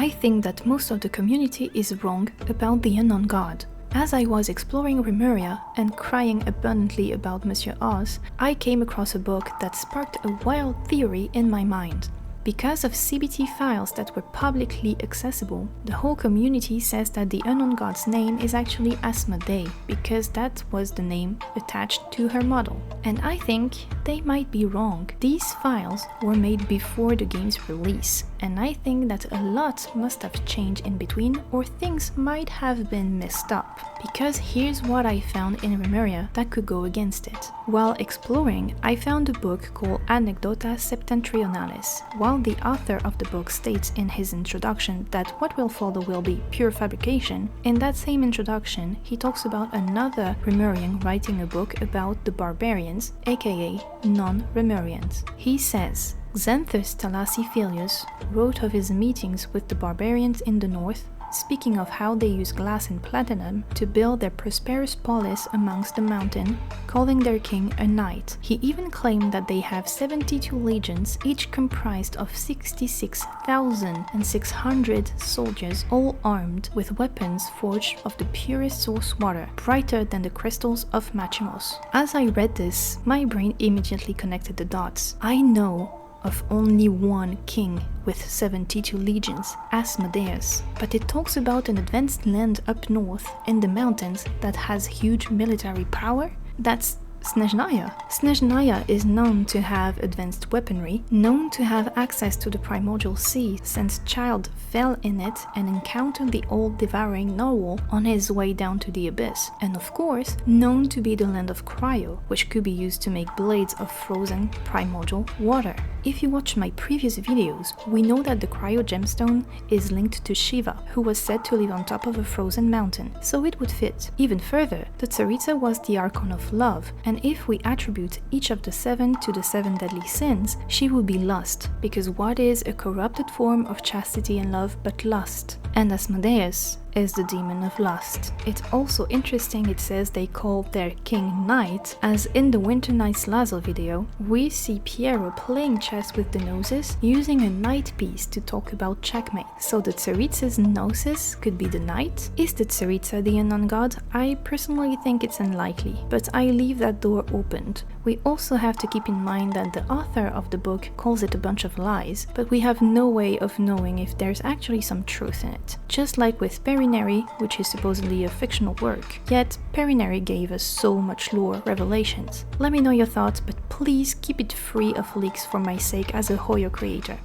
I think that most of the community is wrong about the unknown god. As I was exploring Remuria and crying abundantly about Monsieur Oz, I came across a book that sparked a wild theory in my mind. Because of CBT files that were publicly accessible, the whole community says that the unknown god's name is actually Asmodee, because that was the name attached to her model. And I think they might be wrong. These files were made before the game's release, and I think that a lot must have changed in between, or things might have been messed up. Because here's what I found in Remuria that could go against it. While exploring, I found a book called Anecdota Septentrionalis. While the author of the book states in his introduction that what will follow will be pure fabrication, in that same introduction he talks about another Remurian writing a book about the barbarians, aka non-Remurians. He says, Xanthus Thalassiphilius wrote of his meetings with the barbarians in the north, speaking of how they use glass and platinum to build their prosperous polis amongst the mountain, calling their king a knight. He even claimed that they have 72 legions, each comprised of 66,600 soldiers, all armed with weapons forged of the purest source water, brighter than the crystals of Machimos. As I read this, my brain immediately connected the dots. I know of only one king with 72 legions, Asmodeus, but it talks about an advanced land up north in the mountains that has huge military power. That's Snezhnaya. Snezhnaya is known to have advanced weaponry, known to have access to the primordial sea since Child fell in it and encountered the old devouring narwhal on his way down to the abyss, and of course known to be the land of cryo, which could be used to make blades of frozen primordial water. If you watch my previous videos, we know that the cryo gemstone is linked to Shiva, who was said to live on top of a frozen mountain, so it would fit. Even further, the Tsaritsa was the archon of love, and if we attribute each of the 7 to the 7 deadly sins, she would be lust, because what is a corrupted form of chastity and love but lust? And Asmodeus is the demon of lust. It's also interesting it says they call their king knight, as in the Winter Night's Lazo video, we see Piero playing chess with the Gnosis using a knight piece to talk about checkmate. So the Tsaritsa's Gnosis could be the knight? Is the Tsaritsa the unknown god? I personally think it's unlikely, but I leave that door opened. We also have to keep in mind that the author of the book calls it a bunch of lies, but we have no way of knowing if there's actually some truth in it. Just like with Perinary, which is supposedly a fictional work, yet Perinary gave us so much lore revelations. Let me know your thoughts, but please keep it free of leaks for my sake as a Hoyo creator.